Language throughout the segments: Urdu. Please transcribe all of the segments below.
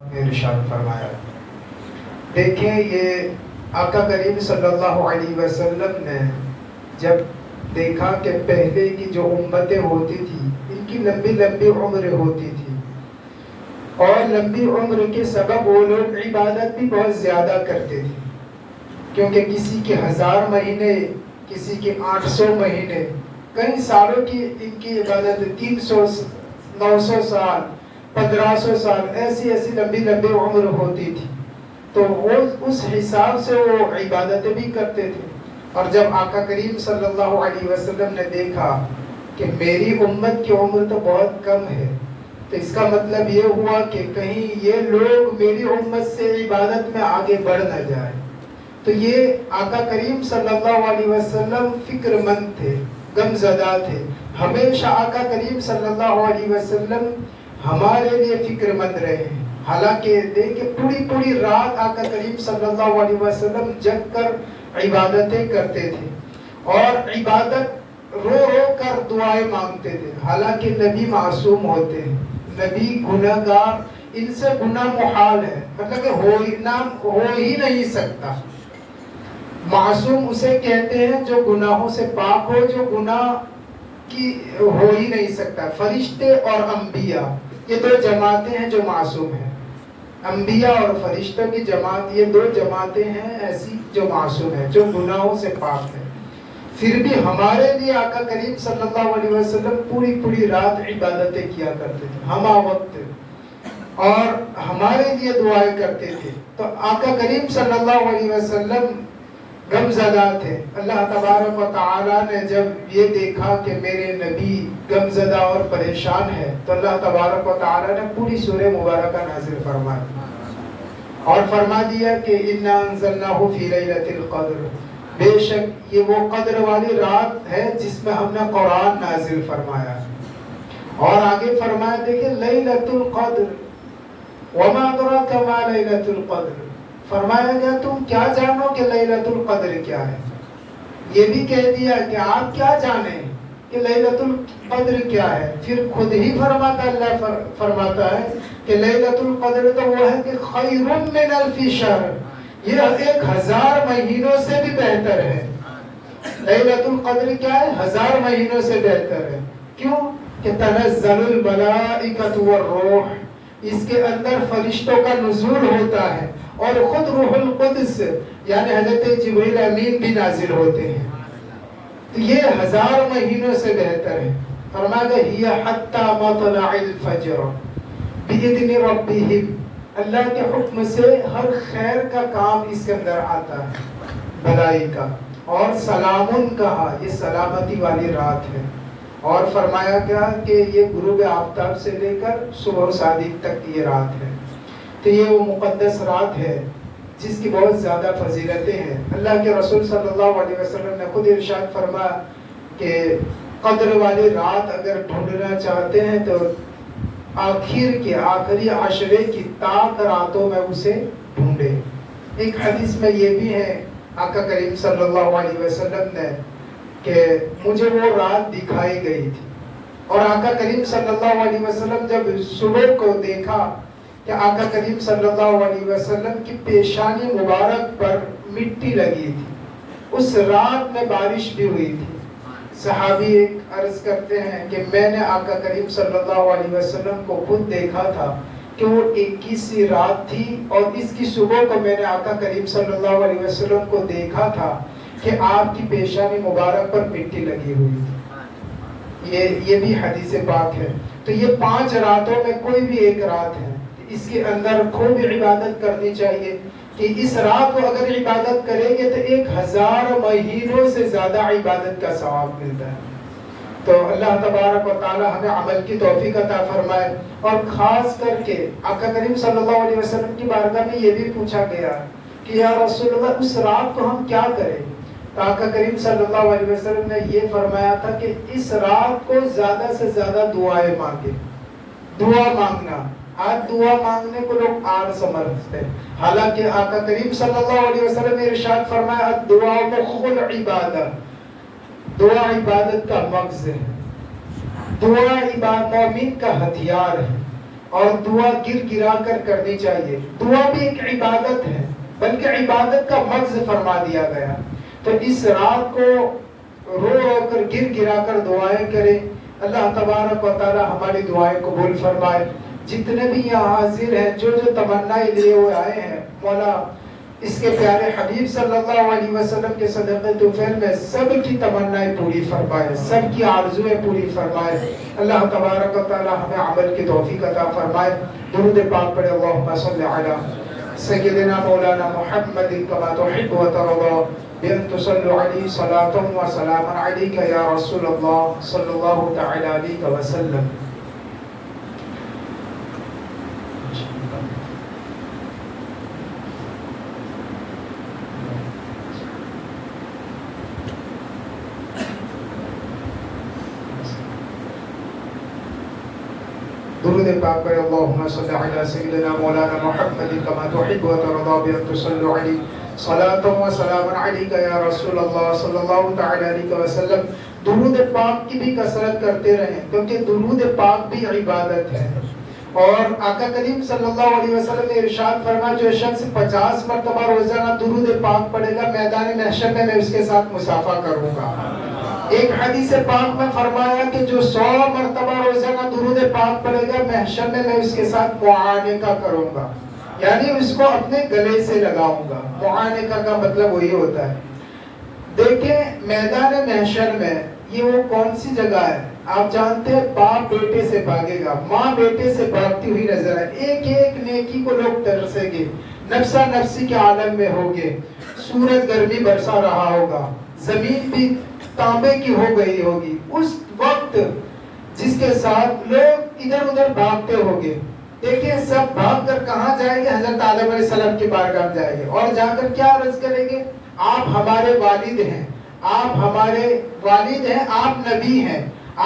ارشاد فرمایا. دیکھیں یہ آقا کریم صلی اللہ علیہ وسلم نے جب دیکھا کہ پہلے کی جو امتیں ہوتی تھی ان کی لمبی لمبی عمر ہوتی تھی اور لمبی عمر کے سبب وہ لوگ عبادت بھی بہت زیادہ کرتے تھے، کیونکہ کسی کے 1000 مہینے، کسی کے 800 مہینے، کئی سالوں کی ان کی عبادت، 300 900 سال 1500 سال ایسی لمبی لمبی عمر ہوتی تھی. تو وہ اس حساب سے وہ عبادتیں بھی کرتے تھے. اور جب آقا کریم صلی اللہ علیہ وسلم نے دیکھا کہ میری امت کی عمر تو بہت کم ہے، تو اس کا مطلب یہ ہوا کہ کہیں یہ لوگ میری امت سے عبادت میں آگے بڑھ نہ جائے. تو یہ آقا کریم صلی اللہ علیہ وسلم فکر مند تھے، غم زدہ تھے. ہمیشہ آقا کریم صلی اللہ علیہ وسلم ہمارے لیے فکر مند رہے ہیں. حالانکہ دیکھیں پوری رات آقا کریم صلی اللہ علیہ وسلم جگ کر عبادتیں کرتے تھے اور عبادت رو کر دعائیں مانگتے تھے. حالانکہ نبی معصوم ہوتے ہیں، نبی گناہ گار، ان سے گناہ محال ہے، مطلب کہ ہو ہی نہیں سکتا. معصوم اسے کہتے ہیں جو گناہوں سے پاک ہو، جو گناہ کی ہو ہی نہیں سکتا. فرشتے اور انبیاء یہ 2 جماعتیں ہیں جو معصوم ہیں. انبیاء اور فرشتوں کی جماعت، یہ 2 جماعتیں ہیں ایسی جو معصوم ہیں، جو گناہوں سے پاک ہیں. پھر بھی ہمارے لیے آقا کریم صلی اللہ علیہ وسلم پوری رات عبادتیں کیا کرتے تھے، ہمہ وقت، اور ہمارے لیے دعائیں کرتے تھے. تو آقا کریم صلی اللہ علیہ وسلم غم زدہ تھے. اللہ تبارک و تعالی نے جب یہ دیکھا کہ میرے نبی غم زدہ اور پریشان ہے، تو اللہ تبارک و تعالی نے پوری سورہ مبارکہ نازل فرمائی اور فرما دیا کہ انا انزلناہ فی لیلۃ القدر، بے شک یہ وہ قدر والی رات ہے جس میں ہم نے قرآن نازل فرمایا. اور آگے فرمایا دیکھیں لیلۃ القدر وما ادراک ما لیلۃ القدر. فرمایا گیا تم کیا جانو کہ لیلۃ القدر کیا ہے. یہ بھی کہہ دیا کہ آپ کیا جانیں کہ لیلۃ القدر کیا ہے. پھر خود ہی اللہ فرماتا ہے کہ لیلۃ القدر تو وہ ہے کہ خیر من الف شہر، یہ 1000 مہینوں سے بھی بہتر ہے. لیلۃ القدر کیا ہے؟ 1000 مہینوں سے بہتر ہے. کیوں؟ کہ تنزل الملائکۃ والروح، اس کے اندر فرشتوں کا نزول ہوتا ہے اور خود روح القدس یعنی حضرت جبریل امین بھی نازل ہوتے ہیں. تو یہ 1000 مہینوں سے بہتر ہے. فرمایا ہی حتی مطلع الفجر باذن ربہم، اللہ کے حکم سے ہر خیر کا کام اس کے اندر آتا ہے، بھلائی کا. اور سلامن کہا، یہ سلامتی والی رات ہے. اور فرمایا گیا کہ یہ غروب آفتاب سے لے کر صبح صادق تک کی یہ رات ہے. تو یہ وہ مقدس رات ہے جس کی بہت زیادہ فضیلتیں ہیں. اللہ کے رسول صلی اللہ علیہ وسلم نے خود ارشاد فرمایا کہ قدر والی رات اگر ڈھونڈنا چاہتے ہیں تو آخری عشرے کی تاک راتوں میں اسے ڈھونڈے. ایک حدیث میں یہ بھی ہے آقا کریم صلی اللہ علیہ وسلم نے کہ مجھے وہ رات دکھائی گئی تھی، اور آقا کریم صلی اللہ علیہ وسلم جب صبح کو دیکھا کہ آقا کریم صلی اللہ علیہ وسلم کی پیشانی مبارک پر مٹی لگی تھی. اس رات میں بارش بھی ہوئی تھی. صحابی ایک عرض کرتے ہیں کہ میں نے آقا کریم صلی اللہ علیہ وسلم کو خود دیکھا تھا کہ وہ 21ویں رات تھی، اور اس کی صبح کو میں نے آقا کریم صلی اللہ علیہ وسلم کو دیکھا تھا کہ آپ کی پیشانی مبارک پر مٹی لگی ہوئی تھی. یہ بھی حدیث پاک ہے. تو یہ 5 راتوں میں کوئی بھی ایک رات ہے، اس کے اندر خوب عبادت کرنی چاہیے کہ اس رات کو اگر عبادت کریں گے تو 1000 مہینوں سے زیادہ عبادت کا ثواب ملتا ہے. تو اللہ تبارک و تعالی ہمیں عمل کی توفیق عطا فرمائے. اور خاص کر کے آقا کریم صلی اللہ علیہ وسلم کی بارگاہ میں یہ بھی پوچھا گیا کہ یا رسول اللہ اس رات کو ہم کیا کریں. تو آقا کریم صلی اللہ علیہ وسلم نے یہ فرمایا تھا کہ اس رات کو زیادہ سے زیادہ دعائیں مانگیں. دعا مانگنا، آج دعا مانگنے کو لوگ آڑ سمجھتے ہیں، حالانکہ آقا کریم صلی اللہ علیہ وسلم نے ارشاد فرمایا الدعاء مخ العبادہ، دعا عبادت کا مغز ہے، دعا مومن کا ہتھیار ہے. اور دعا گر گرا کر کرنی چاہیے. دعا بھی ایک عبادت ہے، بلکہ عبادت کا مغز فرما دیا گیا. تو اس رات کو رو رو کر گر گرا کر دعائیں کریں. اللہ تبارک و تعالی ہماری دعائیں قبول فرمائے. جتنے بھی یہاں حاضر ہیں، جو جو تمنائیں لیے ہوئے آئے ہیں، مولا اس کے پیارے حبیب صلی اللہ علیہ وسلم کے صدقہ طفیل میں سب کی تمنائیں پوری فرمائے، سب کی آرزویں پوری فرمائے. اللہ تبارک و تعالی ہمیں عمل کی توفیق عطا فرمائے. درود پاک پڑھے. اللہم صلی علی سیدنا مولانا محمد کما تحب و ترضی بأن تصلوا علیہ صلاة و سلام علیک یا رسول اللہ صلی اللہ تعالی علیہ وسلم. درود پاک پر. اللہم صلی علی سیدنا مولانا محمد کما تحب و ترضی بأن تصلوا علیہ صلاة و سلام علیک یا رسول اللہ صلی اللہ تعالی علیہ وسلم. درود پاک کی بھی کثرت کرتے رہیں، کیونکہ درود پاک بھی عبادت ہے. اور آقا کریم صلی اللہ علیہ وسلم نے ارشاد فرمایا جو شخص 50 مرتبہ روزانہ درود پاک پڑھے گا، میدان محشر میں اس کے ساتھ مصافحہ کروں گا. ایک حدیث پاک میں فرمایا کہ جو 100 مرتبہ روزانہ درود پاک پڑھے گا، محشر میں اس کے ساتھ معانقہ کروں گا، یعنی اس کو اپنے گلے سے لگاؤں گا. معانقہ کا مطلب وہی ہوتا ہے. دیکھیں میدان محشر میں یہ وہ کون سی جگہ ہے؟ آپ جانتے ہیں باپ بیٹے سے بھاگے گا، ماں بیٹے سے بھاگتی ہوئی نظر ہے. ایک ایک نیکی کو لوگ ترسیں گے، نفسا نفسی کے عالم میں ہوگے. سورج گرمی برسا رہا ہوگا، زمین بھی تانبے کی ہو گئی ہوگی. اس وقت جس کے ساتھ لوگ ادھر ادھر بھاگتے ہوگے. دیکھیں سب بھاگ کر کہاں جائیں گے؟ حضرت آدم علیہ السلام کی بارگاہ میں جائیں گے اور جا کر کیا عرض کریں گے؟ آپ ہمارے والد ہیں، آپ ہمارے والد ہیں، آپ نبی ہیں،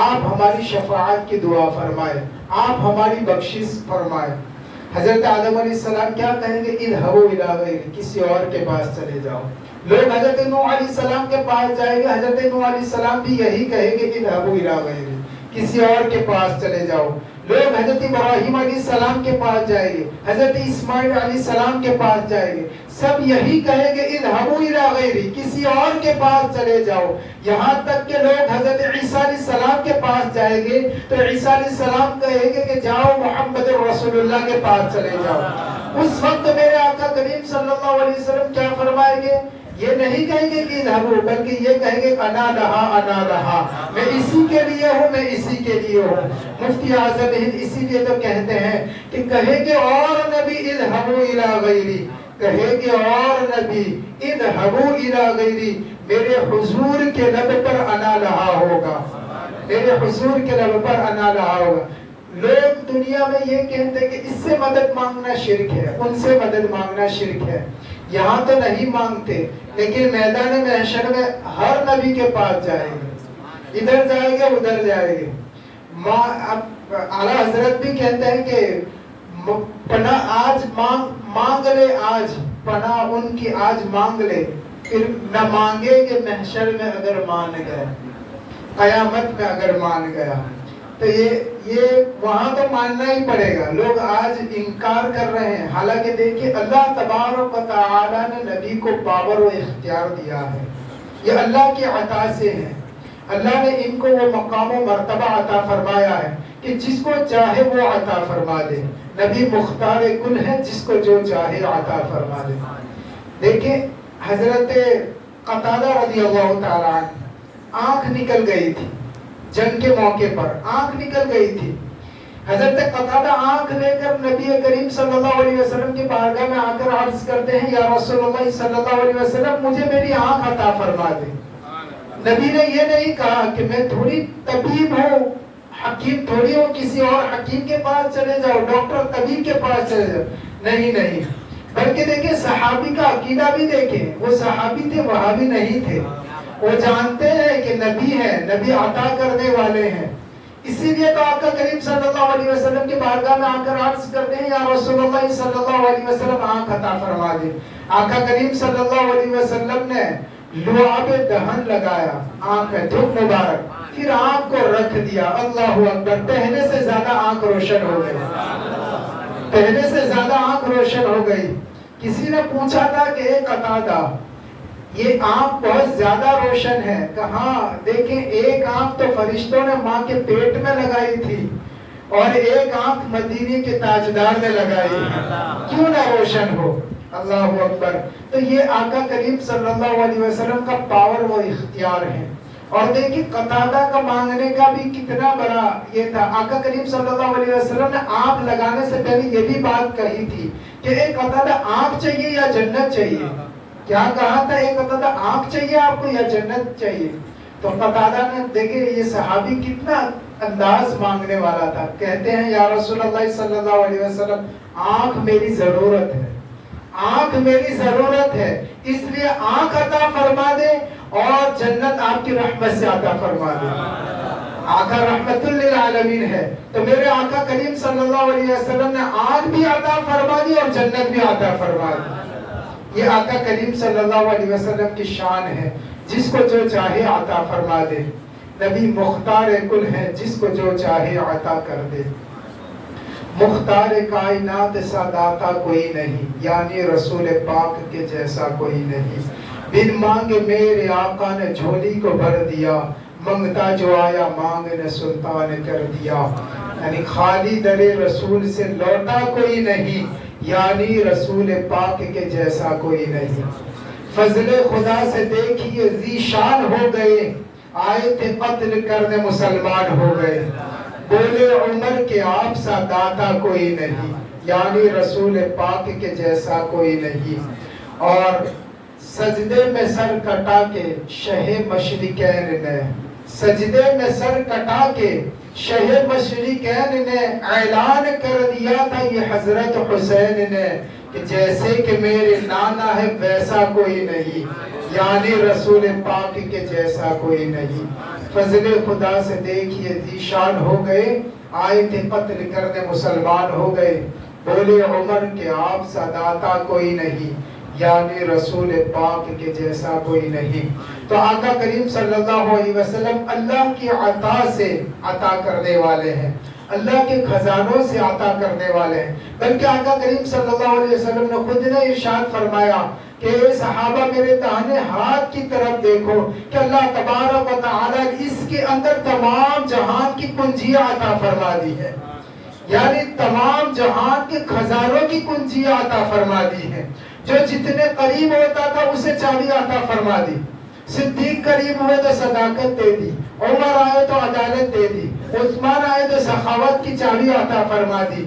آپ ہماری شفاعت کی دعا فرمائے، آپ ہماری بخشش فرمائے. حضرت آدم علیہ السلام کیا کہیں گے؟ اذهبوا الی غیری، کسی اور کے پاس چلے جاؤ. لوگ حضرت نوح علیہ السلام کے پاس جائیں گے، حضرت نوح علیہ السلام بھی یہی کہیں گے اذهبوا الی غیری، کسی اور کے پاس چلے جاؤ. لوگ حضرت ابراہیم علیہ السلام کے پاس جائیں گے، حضرت اسماعیل علیہ السلام کے پاس جائیں گے، سب یہی کہیں گے اذهبوا الی غیری، کسی اور کے پاس چلے جاؤ. یہاں تک کہ لوگ حضرت عیسیٰ علیہ السلام کے پاس جائیں گے تو عیسیٰ علیہ السلام کہیں گے کہ جاؤ محمد رسول اللہ کے پاس چلے جاؤ. اس وقت میرے آقا کریم صلی اللہ علیہ وسلم کیا فرمائیں گے؟ یہ نہیں کہیں گے کہ اذهبوا، بلکہ یہ کہیں گے انا لہا انا لہا، میں اسی کے لیے ہوں، میں اسی کے لیے ہوں. مفتی اعظم ہند اسی لیے تو کہتے ہیں کہ کہیں گے اور نبی اذهبوا الی غیری، کہیں گے اور نبی اذهبوا الی غیری، میرے حضور کے لب پر انا لہا ہوگا، میرے حضور کے لب پر انا لہا ہوگا. لوگ دنیا میں یہ کہتے ہیں کہ اس سے مدد مانگنا شرک ہے، ان سے مدد مانگنا شرک ہے. یہاں تو نہیں مانگتے، لیکن میدان محشر میں ہر نبی کے پاس جائیں گے، ادھر جائیں گے ادھر جائیں گے. اعلیٰ حضرت بھی کہتے ہیں کہ پناہ آج مانگ لے، آج پناہ ان کی آج مانگ لے، پھر نہ مانگے کہ محشر میں اگر مان گئے، قیامت میں اگر مان گیا تو یہ وہاں تو ماننا ہی پڑے گا. لوگ آج انکار کر رہے ہیں، حالانکہ دیکھیں اللہ تبارک و تعالی نے نبی کو پاور و اختیار دیا ہے، یہ اللہ کی عطا سے ہے. اللہ نے ان کو وہ مقام و مرتبہ عطا فرمایا ہے کہ جس کو چاہے وہ عطا فرما دے. نبی مختار کل ہے، جس کو جو چاہے عطا فرما دے. دیکھیں حضرت قتادہ رضی اللہ تعالی عنہ آنکھ نکل گئی تھی، جنگ کے موقع پر آنکھ نکل گئی تھی. حضرت قتادہ آنکھ لے کر نبی کریم صلی اللہ علیہ وسلم کی بارگاہ میں آ کر عرض کرتے ہیں یا رسول اللہ صلی اللہ علیہ وسلم مجھے میری آنکھ عطا فرما دے. نبی نے یہ نہیں کہا کہ میں تھوڑی طبیب ہوں، حکیم تھوڑی ہوں، کسی اور حکیم کے پاس چلے جاؤ، ڈاکٹر طبیب کے پاس چلے جاؤ. نہیں، بلکہ دیکھیں صحابی کا عقیدہ بھی دیکھیں. وہ صحابی تھے، وہابی نہیں تھے. وہ جانتے ہیں کہ نبی ہے، نبی عطا کرنے والے ہیں. اسی لیے تو آقا کریم صلی اللہ علیہ وسلم کی بارگاہ میں آ کر عرض کرتے ہیں یا رسول اللہ صلی اللہ علیہ وسلم آنکھ عطا فرما دے. آقا کریم صلی اللہ علیہ وسلم نے لعاب دہن لگایا آنکھ میں، دھوپ مبارک، پھر آنکھ کو رکھ دیا. اللہ اکبر، پہلے سے زیادہ آنکھ روشن ہو گئی. پہلے سے زیادہ آنکھ روشن ہو گئی. کسی نے پوچھا تھا کہ اے قتادہ یہ آنکھ بہت زیادہ روشن ہے. کہاں دیکھیں ایک آنکھ تو فرشتوں نے ماں کے پیٹ میں لگائی تھی اور ایک آنکھ مدینے کے تاجدار نے لگائی ہے, کیوں نہ روشن ہو. اللہ اکبر. تو یہ آقا کریم صلی اللہ علیہ وسلم کا پاور و اختیار ہے. اور دیکھیں قتادہ کا مانگنے کا بھی کتنا بڑا یہ تھا. آقا کریم صلی اللہ علیہ وسلم نے آنکھ لگانے سے پہلے یہ بھی بات کہی تھی کہ اے قتادہ آنکھ چاہیے یا جنت چاہیے. کیا کہا تھا؟ اے قتادہ آنکھ چاہیے آپ کو یا جنت چاہیے؟ تو قتادہ نے دیکھیں یہ صحابی کتنا انداز مانگنے والا تھا. کہتے ہیں یا رسول اللہ صلی اللہ علیہ وسلم آنکھ میری ضرورت ہے, آنکھ میری ضرورت ہے, اس لیے آنکھ عطا فرما دے اور جنت آپ کی رحمت سے عطا فرما دے. آقا رحمت للعالمین ہے تو میرے آقا کریم صلی اللہ علیہ وسلم نے آنکھ بھی عطا فرما دی اور جنت بھی عطا فرما دی. یہ آقا کریم صلی اللہ علیہ وسلم کی شان ہے, جس کو جو چاہے عطا فرما دے. نبی مختار کل ہے, جس کو جو چاہے عطا کر دے. مختار کائنات سا داتا کوئی نہیں, یعنی رسول پاک کے جیسا کوئی نہیں. بن مانگے میرے آقا نے جھولی کو بھر دیا, منگتا جو آیا مانگ نے سلطان کر دیا. یعنی خالی در رسول سے لوٹا کوئی نہیں, یعنی رسول پاک کے جیسا کوئی نہیں. فضل خدا سے دیکھیے ذیشان ہو گئے, آئے تھے قتل کرنے مسلمان ہو گئے. بولے عمر کے آپ سا داتا کوئی نہیں, یعنی رسول پاک کے جیسا کوئی نہیں. اور سجدے میں سر کٹا کے شہ مشرقین نے, سجدے میں سر کٹا کے شہ مشرقین نے اعلان کر دیا تھا یہ حضرت حسین نے کہ جیسے کہ میرے نانا ہے ویسا کوئی نہیں, یعنی رسول پاک کے جیسا کوئی نہیں. فضل خدا سے دیکھیے ذیشان ہو گئے, آئے تھے قتل کرنے مسلمان ہو گئے. بولے عمر کے آپ سا داتا کوئی نہیں, یعنی رسول پاک کے جیسا کوئی نہیں. تو آقا کریم صلی اللہ علیہ وسلم اللہ کی عطا سے عطا کرنے والے ہیں, اللہ کے خزانوں سے عطا کرنے والے ہیں. بلکہ آقا کریم صلی اللہ علیہ وسلم نے خود نے ارشاد فرمایا کہ اے صحابہ میرے داہنے ہاتھ کی طرف دیکھو کہ اللہ تبارک و تعالی اس کے اندر تمام جہان کی کنجیاں عطا فرما دی ہے, یعنی تمام جہان کے خزانوں کی کنجیاں عطا فرما دی ہے. جو جتنے قریب ہوتا تھا اسے چابی عطا فرما دی. صدیق قریب ہوئے تو صداقت دے دی, عمر آئے تو عدالت دے دی, عثمان آئے تو سخاوت کی چابی عطا فرما دی,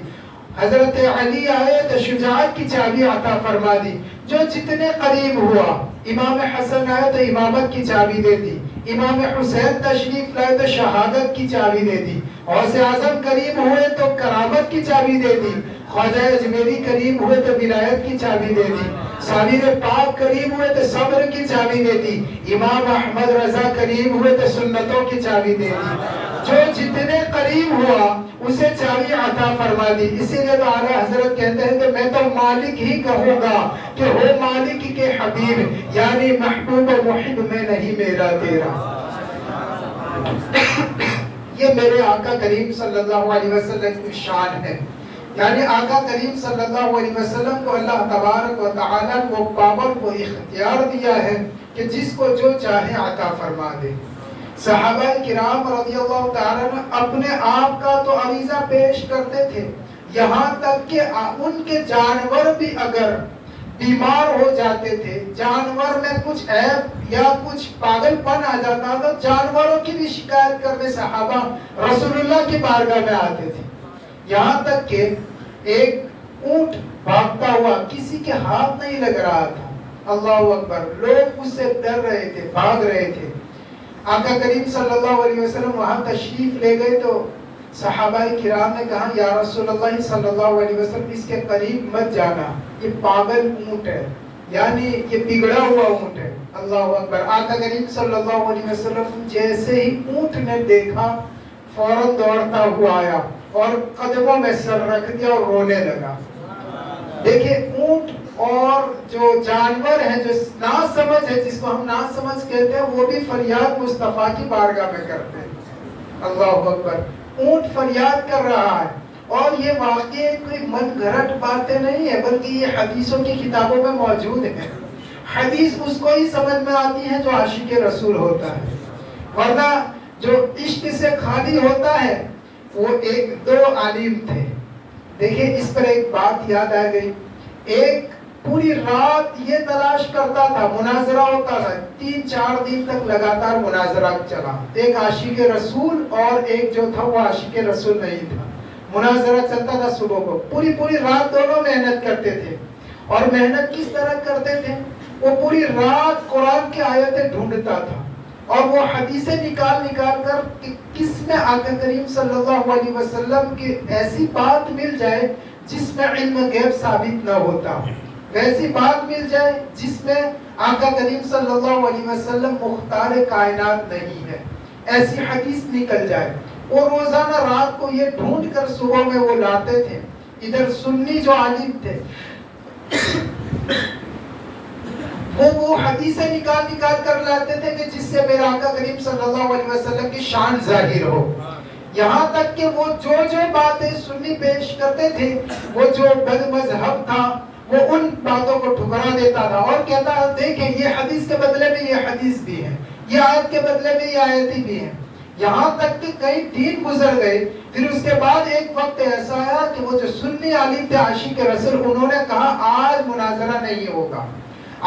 حضرت علی آئے تو شجاعت کی چابی عطا فرما دی. جو جتنے قریب ہوا, امام حسن آئے تو امامت کی چابی دے دی, امام حسین تشریف لائے تو شہادت کی چابی دے دی, غوث اعظم قریب ہوئے تو کرامت کی چابی دے دی, خواجہ اجمیری قریب ہوئے تو ولایت کی چابی دے دی, سابر پاک قریب ہوئے تو صبر کی چابی دے دی, امام احمد رضا قریب ہوئے تو سنتوں کی چابی دے دی. جو جتنے قریب ہوا اسے چابی عطا فرما دی. اسی لیے تو اعلیٰ حضرت کہتے ہیں کہ میں تو مالک ہی کہوں گا کہ ہو مالک کے حبیب, یعنی محبوب و محب میں نہیں میرا تیرا. یہ میرے آقا کریم صلی اللہ علیہ وسلم کی شان ہے. یعنی آقا کریم صلی اللہ علیہ وسلم کو اللہ تبارک و تعالیٰ کو پاور کو اختیار دیا ہے کہ جس کو جو چاہے عطا فرما دے. صحابہ کرام رضی اللہ تعالیٰ اپنے آپ کا تو عریضہ پیش کرتے تھے, یہاں تک کہ ان کے جانور بھی اگر بیمار ہو جاتے تھے, جانور میں کچھ عیب یا کچھ پاگل پن آ جاتا تو جانوروں کی بھی شکایت کرنے صحابہ رسول اللہ کی بارگاہ میں آتے تھے. یہاں تک کہ ایک اونٹ بھاگتا ہوا کسی کے ہاتھ نہیں لگ رہا تھا, اللہ اکبر, لوگ اس سے ڈر رہے تھے, بھاگ رہے تھے. آقا کریم صلی اللہ علیہ وسلم وہاں تشریف لے گئے تو صحابہ کرام نے کہا یا رسول اللہ صلی اللہ علیہ وسلم اس کے قریب مت جانا, یہ پاگل اونٹ ہے, یعنی یہ بگڑا ہوا اونٹ ہے. اللہ اکبر. آقا کریم صلی اللہ علیہ وسلم جیسے ہی اونٹ نے دیکھا فوراً دوڑتا ہوا آیا اور قدموں میں سر رکھ دیا اور رونے لگا. دیکھیں اونٹ اور جو جانور ہیں جو ناسمجھ ہے, جس کو ہم ناسمجھ کہتے ہیں, وہ بھی فریاد مصطفیٰ کی بارگاہ میں کرتے ہیں. اللہ اکبر. اونٹ فریاد کر رہا ہے اور یہ واقعی کوئی من گھڑت باتیں نہیں ہے، بلکہ یہ حدیثوں کی کتابوں میں موجود ہے۔ حدیث اس کو ہی سمجھ میں آتی ہے جو عاشق رسول ہوتا ہے، ورنہ جو عشق سے خالی ہوتا ہے وہ ایک دو عالم تھے۔ دیکھیں اس پر ایک بات یاد آ گئی، ایک پوری رات یہ تلاش کرتا تھا، مناظرہ ہوتا تھا، 3-4 دن تک لگاتار مناظرہ چلا، ایک عاشق رسول اور ایک جو تھا وہ عاشق رسول نہیں تھا، مناظرہ چلتا تھا صبح کو، پوری رات دونوں محنت کرتے تھے۔ اور محنت کس طرح کرتے تھے؟ وہ پوری رات قرآن کی آیتیں ڈھونڈتا تھا اور وہ حدیثیں نکال کر کہ کس میں آقا کریم صلی اللہ علیہ وسلم کی ایسی بات مل جائے جس میں علم غیب ثابت نہ ہوتا، ویسی بات مل جائے جس میں آقا کریم صلی اللہ علیہ وسلم مختار کائنات نہیں ہے، ایسی حدیث نکل جائے۔ اور روزانہ رات کو یہ ڈھونڈ کر صبح میں وہ لاتے تھے۔ ادھر سنی جو عالم تھے وہ حدیثیں نکال کر لاتے تھے کہ جس سے میرے آقا کریم صلی اللہ علیہ وسلم کی شان ظاہر ہو، یہاں تک کہ وہ جو باتیں سنی پیش کرتے تھے، وہ جو بد مذہب تھا وہ ان باتوں کو ٹھکرا دیتا تھا اور کہتا دیکھیں یہ حدیث کے بدلے میں یہ حدیث بھی ہے، یہ آیت کے بدلے میں یہ آیت بھی ہے، یہاں تک کہ کئی دن گزر گئے۔ پھر اس کے بعد ایک وقت ایسا آیا کہ وہ جو سنی عالم تھے عاشق رسول، انہوں نے کہا آج مناظرہ نہیں ہوگا،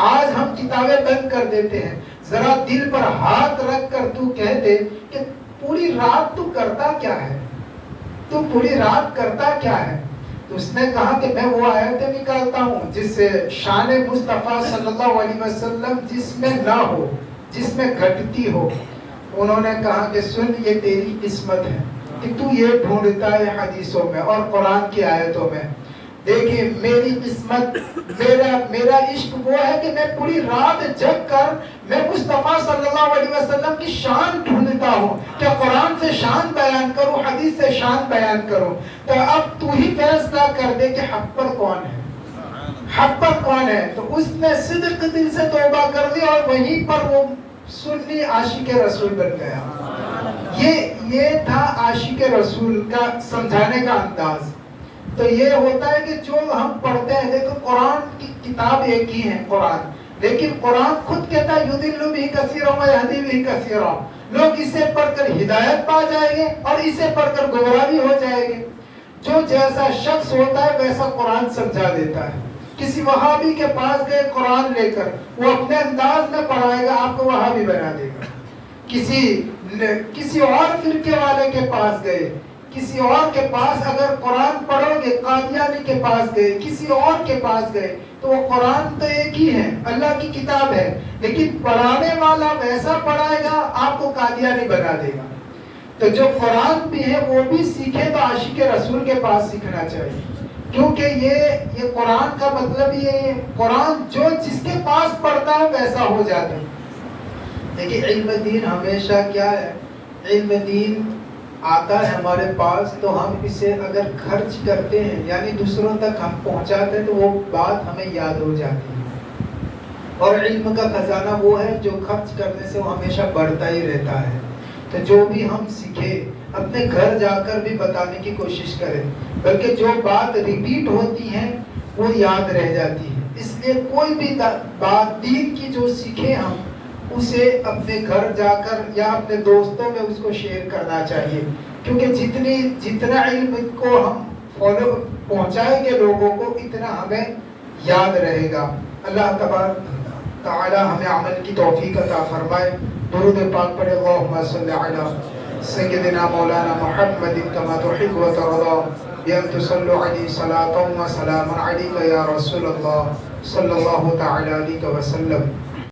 آج ہم کتابیں بند کر دیتے ہیں، ذرا دل پر ہاتھ رکھ کر تو کہہ دے کہ پوری رات تو کرتا کیا ہے، تو پوری رات کرتا کیا ہے؟ تو اس نے کہا کہ میں وہ آیتیں نکالتا ہوں جس سے شان مصطفیٰ صلی اللہ علیہ وسلم جس میں نہ ہو، جس میں گھٹتی ہو۔ انہوں نے کہا کہ سن یہ تیری قسمت ہے کہ تو یہ ڈھونڈتا ہے حدیثوں میں اور قرآن کی آیتوں میں۔ دیکھیں میری قسمت، میرا عشق وہ ہے کہ میں پوری رات جگ کر میں مصطفیٰ صلی اللہ علیہ وسلم کی شان ڈھونڈتا ہوں کہ قرآن سے شان بیان کروں، حدیث سے شان بیان کروں۔ تو اب تو ہی فیصلہ کر دے کہ حق پر کون ہے، حق پر کون ہے۔ تو اس نے صدق دل سے توبہ کر لی اور وہیں پر وہ سنی عاشق رسول بن گیا۔ یہ تھا عاشق رسول کا سمجھانے کا انداز۔ تو یہ ہوتا ہے کہ جو ہم پڑھتے ہیں، دیکھو قرآن کی کتاب ایک ہی ہے قرآن، لیکن قرآن خود کہتا ہے یضل بہ کثیرا ویہدی بہ کثیرا، لوگ اسے پڑھ کر ہدایت پا جائیں گے اور اسے پڑھ کر گمراہ بھی ہو جائیں گے۔ جو جیسا شخص ہوتا ہے ویسا قرآن سمجھا دیتا ہے۔ کسی وہابی کے پاس گئے قرآن لے کر، وہ اپنے انداز میں پڑھائے گا، آپ کو وہابی بنا دے گا۔ کسی اور فرقے والے کے پاس گئے، کسی اور کے پاس اگر قرآن پڑھو گے، قادیانی کے پاس گئے، کسی اور کے پاس گئے، تو وہ قرآن تو ایک ہی ہے، اللہ کی کتاب ہے، لیکن پڑھانے والا ویسا پڑھائے گا آپ کو قادیانی بنا دے گا۔ تو جو قرآن بھی ہے وہ بھی سیکھے تو عاشق رسول کے پاس سیکھنا چاہیے، کیونکہ یہ قرآن کا مطلب یہ ہے، قرآن جو جس کے پاس پڑھتا ہے ویسا ہو جاتا ہے۔ دیکھیں علم دین ہمیشہ کیا ہے، علم دین آتا ہے ہمارے پاس تو ہم اسے اگر خرچ کرتے ہیں یعنی دوسروں تک ہم پہنچاتے ہیں تو وہ بات ہمیں یاد ہو جاتی ہے۔ اور علم کا خزانہ وہ ہے جو خرچ کرنے سے وہ ہمیشہ بڑھتا ہی رہتا ہے۔ تو جو بھی ہم سیکھے اپنے گھر جا کر بھی بتانے کی کوشش کریں، بلکہ جو بات ریپیٹ ہوتی ہے وہ یاد رہ جاتی ہے۔ اس لیے کوئی بھی بات دین کی جو سیکھیں ہم اسے اپنے گھر جا کر یا اپنے دوستوں میں اس کو شیئر کرنا چاہیے، کیونکہ جتنا علم کو ہم فالو پہنچائیں گے لوگوں کو اتنا ہمیں یاد رہے گا۔ اللہ تبارک تعالی ہمیں عمل کی توفیق عطا فرمائے۔ درود پاک پڑھے اللہم صلی علی سیدنا مولانا محمد کما تحب و ترضا بأن تصلوا علیہ صلاۃ و سلام علیک یا رسول اللہ صلی اللہ تعالی علیہ وسلم۔